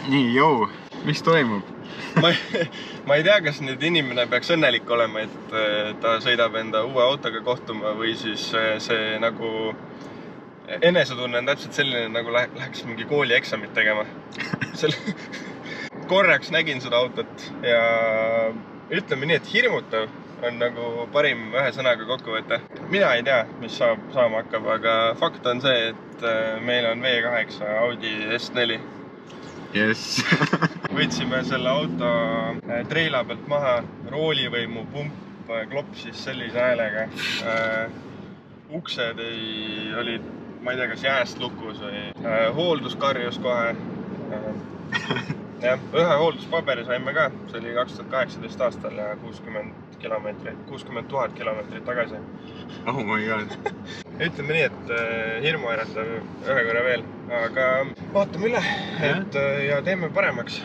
Nii, jõu, mis toimub? ma ei tea, kas nüüd inimene peaks õnnelik olema, et ta sõidab enda uue autoga kohtuma või siis see nagu enesetunne on täpselt selline, nagu läheks mingi koolieksamit tegema. Korraks nägin seda autot ja ütleme nii, et hirmutav on nagu parim ühe sõnaga kokkuvõte. Mina ei tea, mis saama hakkab, aga fakt on see, et meil on V8 Audi S4. Yes. Võtsime selle auto treila pealt maha, roolivõimu pump klopsis sellise häälega. Uksed olid, ma ei tea, kas jääst lukus või hooldus karjus kohe. Jah, ühe hoolduspaberi saime ka, see oli 2018 aastal ja 60 000 kilomeetrit tagasi. Oh my god. Ütleme nii, et hirmu äratav ühe korra veel, aga vaatame üle, et ja teeme paremaks.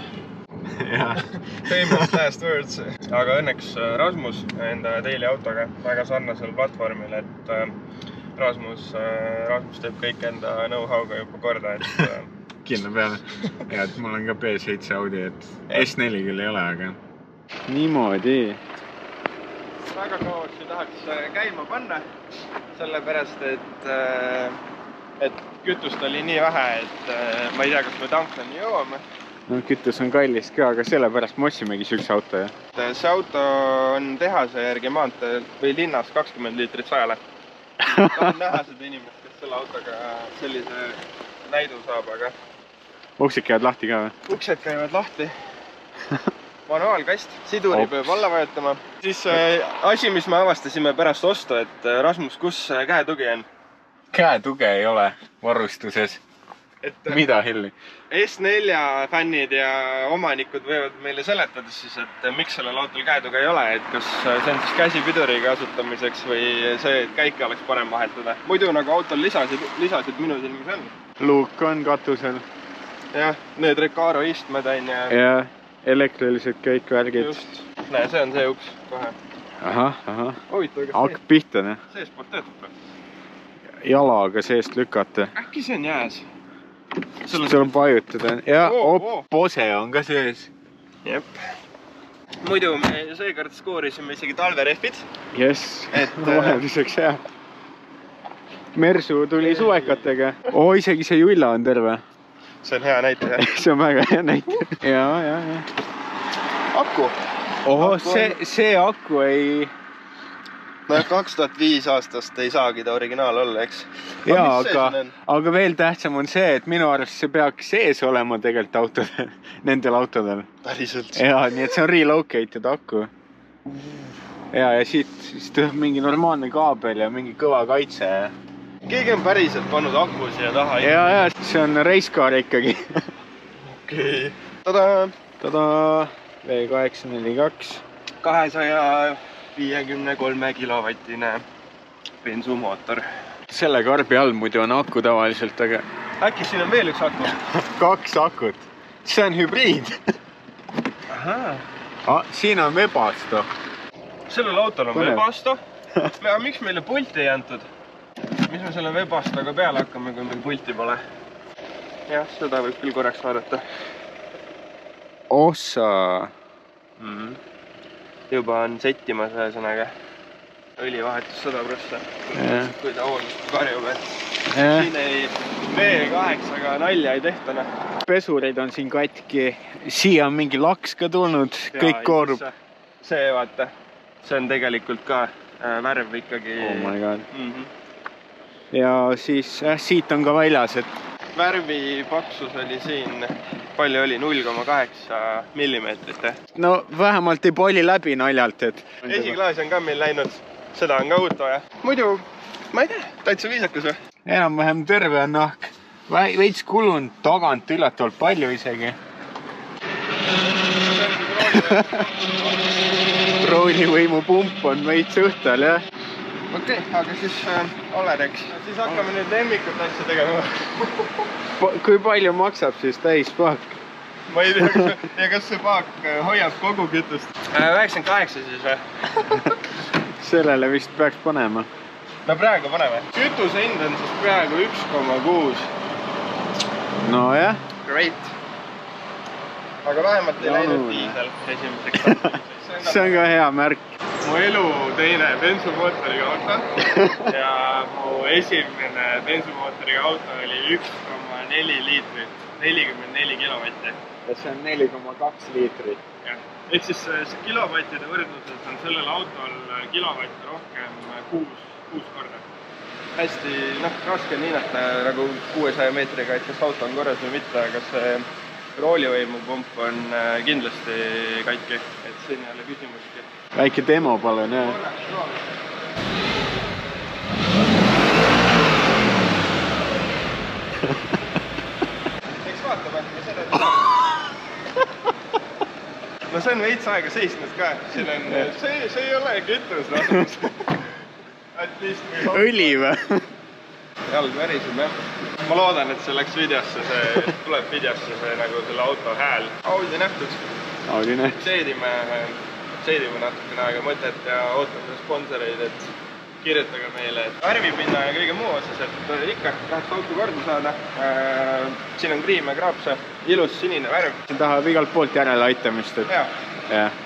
Famous last words. Aga õnneks Rasmus enda Daily autoga väga sarnasel platvormil, et Rasmus teeb kõik enda know-how'ga juba korda, et Kinna peale. Ja, et mul on ka B7 Audi, et S4 küll ei ole, aga niimoodi. Väga kauaks ei tahaks käima panna, sellepärast, et kütust oli nii vähe, et ma ei tea, kas me tanklani jõuame. No kütus on kallis ka, aga sellepärast me ossimegi üks auto, jah? See auto on tehase järgi maanteel või linnas 20 liitrit 100-le. Tahan näha seda inimest, kes selle autoga sellise näidu saab, aga Uksed käivad lahti ka või? Uksed käivad lahti. Manuaalkast, siduri peab alla vajutama. Siis asi, mis me avastasime pärast ostu, et Rasmus, kus käetugi on? Käetuge ei ole varustuses. Mida hilli? S4 fännid ja omanikud võivad meile seletada siis, et miks sellel autol käetuge ei ole, et kas see on siis käsipiduri kasutamiseks või see, et käike oleks parem vahetada. Muidu nagu autol lisasid minu silmis on. Luuk on katusel. Jah, need Recaro istmed on ja elektrilised kõik värgid. Just. Näe, see on see uks kohe. Ahah. Huvitav, kas Hakk pihta, ne? Seespoolt töötab. Jalaga seest lükata. Äkki see on jääs? Seal on vajutada. Ja pose on ka sees. Jep. Muidu me seekord skoorisime isegi talverehvid. Yes, vahelduseks hea. Mersu tuli suvekatega. Isegi see Julla on terve. See on hea näite, jah? See on väga hea näite. Ja. Aku. See aku ei... No 2005 aastast ei saagi ta originaal olla, eks? Jaa, aga veel tähtsam on see, et minu arust see peaks sees olema tegelikult nendel autodel. Päriselt. Jaa, nii et see on relocated aku. Ja siit tuleb mingi normaalne kaabel ja mingi kõva kaitse. Keegi on päriselt pannud aku siia taha. Ja, see on racecar ikkagi. Okei. Tada! V842. 253 kilovatine bensumootor. Selle karbi all muidu on aku tavaliselt, aga... Äkki siin on veel üks aku? 2 akut. See on hübriid. Siin on Webasto. Sellel autol on Webasto. Miks meile pulti ei antud? Mis me selle Webastoga peale hakkame, kui meil pulti pole? Jah, seda võib küll korraks vaadata. Ossa! Juba on settimas ühesõnaga. Õlivahetus 100%. Kui ta hooldust karjub, et siin ei V8-ga nalja ei tehtana. Pesurid on siin katki. Siia on mingi laks ka tulnud. Kõik koorub. See vaata. See on tegelikult ka värv ikkagi. Oh my god. Ja siis siit on ka väljas, et... Värvi paksus oli siin, palju oli 0,8 millimeetrit. No vähemalt ei poli läbi naljalt, et... Esiklaas on ka meil läinud, seda on ka uut vaja. Muidu, ma ei tea, täitsa viisakas või? Enam-vähem terve on nahk. Veits kulunud tagant üllatavalt palju isegi. Roolivõimu pump on veits õhtal, jah? Okei, aga siis oledeks. Siis hakkame nüüd lemmikut asja tegema. Kui palju maksab siis täispaak? Ma ei tea, kas see paak hoiab kogu kütust. 98 siis või? Sellele vist peaks panema. No praegu paneme. Kütuse hind on siis praegu 1,6. No jah. Great. aga vähemalt ei läinud diisel esimeseks tankimiseks. See on ka hea märk. Mu elu teine bensumootoriga auto ja mu esimene bensumootoriga auto oli 1,4 liitrit, 44 kilovatti. Ja see on 4,2 liitrit. Ehk siis kilovattide võrdluses on sellel autol kilovatte rohkem 6 korda. Hästi raske on hinnata nagu 600 meetriga, et kas auto on korras või mitte, aga see roolivõimupump on kindlasti katki, et siin ei ole küsimuski. Väike demo palun, jah. Eks vaatab, et me seda teeme. No see on veits aega seisnud ka. See ei ole kütus lasus. Õli või? Jalg väriseb, jah. Ma loodan, et see läks videosse, see tuleb videosse see nagu selle auto hääl. Audi nähtud. Audi nähtud. Seedime natukene aega mõtet ja ootame sponsoreid, et kirjutage meile. Värvipinna ja kõige muu osas, et ikka tahaks auto korda saada. Siin on kriim ja kraapse. Ilus sinine värv. See tahab igalt poolt järele aitamist.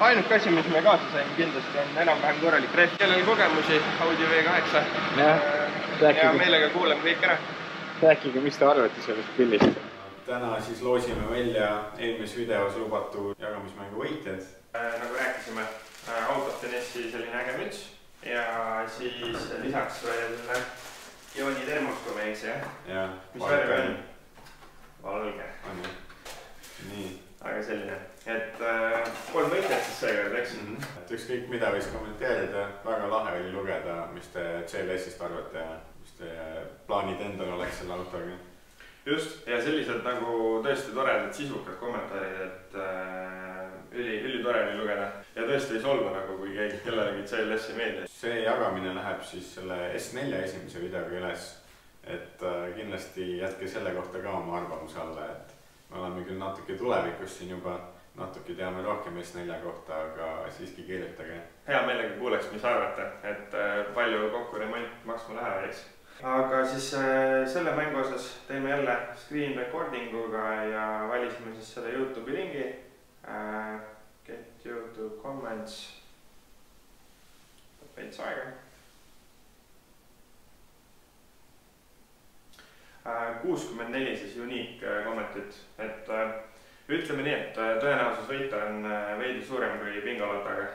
Ainuke asi, mis me kaasa saime kindlasti on enam-vähem korralik rehv. Kellel kogemusi Audi V8 ja meelega kuuleme kõik ära. Rääkige, mis te arvate sellest pillist? Täna siis loosime välja eelmises videos lubatud jagamismängu võitjad. Nagu rääkisime, Out NS-i selline äge müts ja siis lisaks veel jooni termos, kui me eksi, jah? Mis värv on? Valge. Nii. Aga selline, et 3 võitjad siis seekord, eks? Ükskõik mida võiks kommenteerida, väga lahe oli lugeda, mis te CLS-ist arvate ja mis te plaanid endal oleks selle autoga. Just, ja sellised nagu tõesti toredad sisukad kommentaarid, et ülitore oli lugeda. Ja tõesti ei solva nagu, kui keegi kellelegi CLS-i meeldib. See jagamine läheb siis selle S4 esimese videoga üles, et kindlasti jätke selle kohta ka oma arvamuse alla, et me oleme küll natuke tulevikus siin juba, natuke teame rohkem S4 kohta, aga siiski kirjutage. Hea meelega kuuleks, mis arvate, et palju kokku remont maksma läheb, eks. Aga siis selle mängu osas teeme jälle screen recordinguga ja valisime siis selle YouTube'i lingi. Get YouTube comments. Veits aega. 64 siis unique kommentit, et ütleme nii, et tõenäosus võita on veidi suurem kui bingolotaga.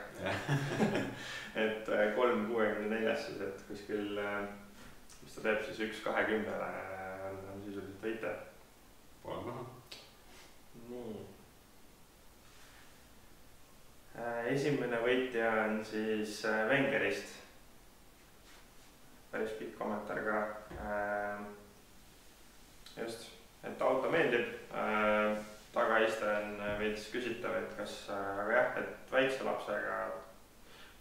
Et 364 siis, et kuskil, mis ta teeb siis 1-20 on sisuliselt võita. Pool maha. Nii. Esimene võitja on siis Wengerist. Päris pikk kommentaar ka. Just, et auto meeldib, tagaiste on veits küsitav, et kas, aga jah, et väikse lapsega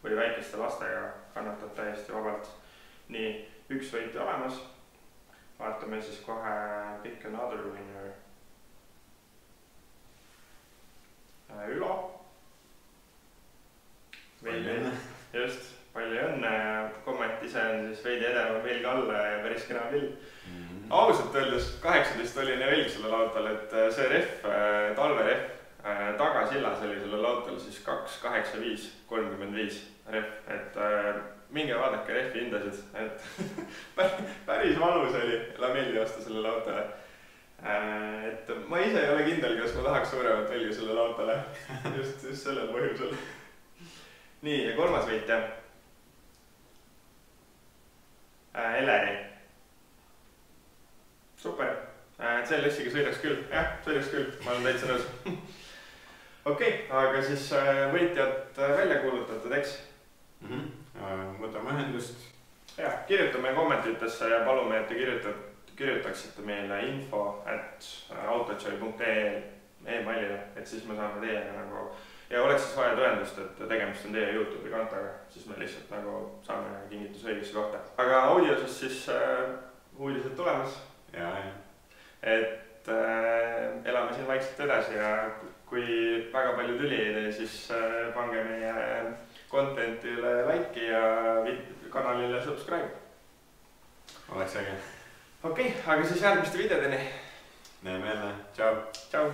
või väikeste lastega kannatab täiesti vabalt. Nii, üks võiti olemas. Vaatame siis kohe pick another winner. Ülo. Just, palju õnne. Komment ise on siis veidi edema velg alla ja päris kena pill. Ausalt öeldes 18 oli nii velg sellel autol, et see rehv, talverehv tagasillas oli sellel autol siis 285-35 rehv, et minge vaadake rehvi hindasid, et päris valus oli lamelli osta sellele autole. Et ma ise ei ole kindel, kas ma tahaks suuremat velga sellele autole, just sellel põhjusel. Nii, ja kolmas võitja. Eleri. Super, CLS-iga sõidaks küll, jah, sõidaks küll, ma olen täitsa nõus. Okei, aga siis võitjad välja kuulutatud, eks? Võtame ühendust. Jah, kirjutame kommentitesse ja palume, et te kirjutaksite meile info@autojoy.ee e-mailile, et siis me saame teiega nagu ja oleks siis vaja tõendust, et tegemist on teie YouTube'i kontoga, siis me lihtsalt nagu saame kingitus õigesse kohta. Aga audiosas siis uudised tulemas. Et elame siin vaikselt edasi ja kui väga palju tüli ei tee, siis pange meie contentile like'i ja kanalile subscribe. Oleks äge. Okei, aga siis järgmiste videodeni. Näeme jälle, tšau. Tšau.